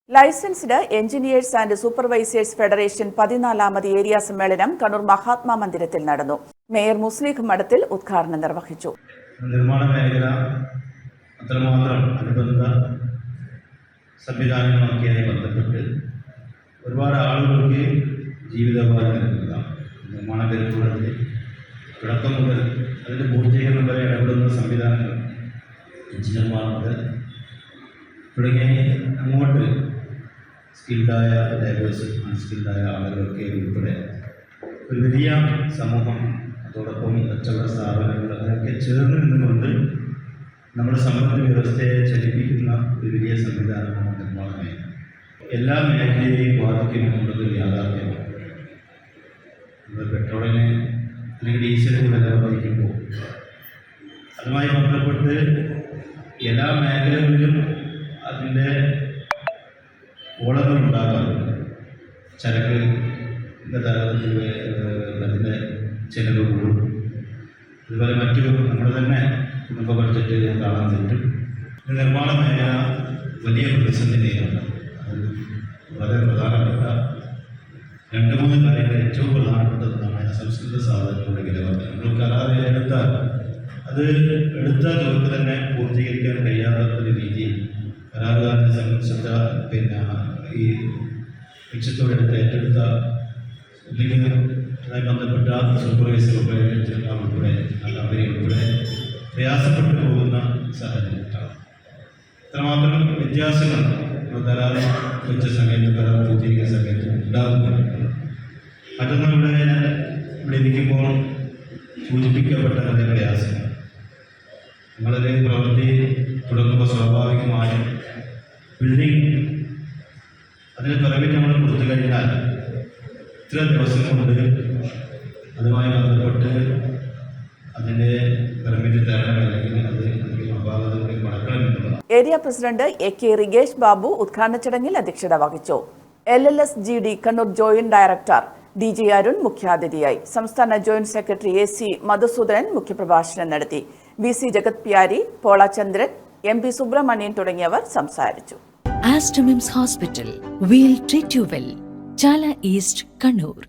Licensed engineers and supervisors federation 14ാമത് area സമ്മേളനം കണ്ണൂർ മഹാത്മാ മന്ദിരത്തിൽ നടന്നു. മേയർ മുസ്ലിഖ് മഠത്തിൽ ഉദ്ഘാടനം നിർവഹിച്ചു. നിർമ്മാണ മേഖല അത്രമാത്രം അനുബന്ധ സംവിധാനങ്ങളുമായി ബന്ധപ്പെട്ട് ഒരുപാട് ആളുകൾക്ക് ജീവിതോപാധി നൽകുക നിർമ്മാണ മേഖലയുടെ തുടക്കം മുതൽ അതിൻ്റെ പൂർത്തീകരണം വരെ ഇടപെടുന്ന സംവിധാനങ്ങൾ എഞ്ചിനീയർമാർ മുതൽ തുടങ്ങി അങ്ങോട്ട് സ്കിൽഡായ ലേബേഴ്സും അൺസ്കിൽഡായ ആളുകളൊക്കെ ഉൾപ്പെടെ ഒരു വലിയ സമൂഹം, അതോടൊപ്പം കച്ചവട സ്ഥാപനങ്ങൾ അതൊക്കെ ചേർന്ന് നിന്നുകൊണ്ട് നമ്മുടെ സമ്പദ് വ്യവസ്ഥയെ ചലിപ്പിക്കുന്ന ഒരു വലിയ സംവിധാനമാണ് നിർമ്മാണ മേഖല. എല്ലാ മേഖലയെയും ബാധിക്കുമെന്നുള്ളത് യാഥാർത്ഥ്യമാണ്. നമ്മൾ പെട്രോളിന് അല്ലെങ്കിൽ ഡീസലിന് വില വർദ്ധിക്കുമ്പോൾ അതുമായി ബന്ധപ്പെട്ട് എല്ലാ മേഖലകളിലും അതിൻ്റെ ഓളങ്ങൾ ഉണ്ടാകാറുണ്ട്. ചരക്ക് ഗതാഗതത്തിൽ അതിൻ്റെ ചെലവ് കൂടും. അതുപോലെ മറ്റു നമ്മൾ തന്നെ കുടുംബ ബഡ്ജറ്റ് കാണാൻ പറ്റും. നിർമ്മാണ മേഖല വലിയ പ്രതിസന്ധി നേരിടുന്നു. അത് വളരെ പ്രധാനപ്പെട്ട 2-3 കാര്യങ്ങൾ ഏറ്റവും പ്രധാനപ്പെട്ടതാണ് അസംസ്കൃത സാധനങ്ങളുടെ വിലവർദ്ധന. നമ്മൾ കരാർ എടുത്താൽ അത് എടുത്ത തുകക്ക് തന്നെ പൂർത്തീകരിക്കാൻ കഴിയാത്ത രീതിയിൽ കരാറുകാരനെ സംബന്ധിച്ച ഈ ലക്ഷ്യത്തോടെടുത്ത് ഏറ്റെടുത്ത അല്ലെങ്കിൽ അതുമായി ബന്ധപ്പെട്ട സൂപ്പർവൈസർ ഉൾപ്പെടെ കമ്പനി ഉൾപ്പെടെ പ്രയാസപ്പെട്ടു പോകുന്ന സാഹചര്യത്തിലാണ്. ഇത്രമാത്രം വ്യത്യാസങ്ങൾ കരാർ വെച്ച സമയത്ത് കരാർ പൂർത്തീകരിക്കുന്ന സമയത്ത് ഉണ്ടാകുന്നുണ്ട്. മറ്റൊന്നും ഇവിടെ ഇരിക്കുമ്പോൾ സൂചിപ്പിക്കപ്പെട്ട അതിൻ്റെ പ്രയാസങ്ങൾ നിങ്ങളുടെ പ്രവൃത്തി തുടങ്ങുമ്പോൾ സ്വാഭാവികമായും ബിൽഡിംഗ് അതിന് പെർമിറ്റ് നമ്മൾ കൊടുത്തു കഴിഞ്ഞാൽ ഇത്ര ദിവസം കൊണ്ട് അതുമായി ബന്ധപ്പെട്ട് അതിൻ്റെ പെർമിറ്റ് തരണം, അല്ലെങ്കിൽ അത് അപാകതകളിൽ മടക്കണമെന്നുള്ളതാണ്. ഏരിയ പ്രസിഡന്റ് എ.കെ. റിഗേഷ് ബാബു ഉദ്ഘാടന ചടങ്ങിൽ അധ്യക്ഷത വഹിച്ചു. LLSGD Kannur joint director DG Arun മുഖ്യാതിഥിയായി. സംസ്ഥാന ജോയിന്റ് സെക്രട്ടറി AC മധുസൂദനൻ മുഖ്യപ്രഭാഷണം നടത്തി. BC ജഗത് പ്യാരി, പോള ചന്ദ്രൻ, MP സുബ്രഹ്മണ്യൻ തുടങ്ങിയവർ സംസാരിച്ചു. Aster MIMS Hospital, we'll treat you well. Chala East, Kannur.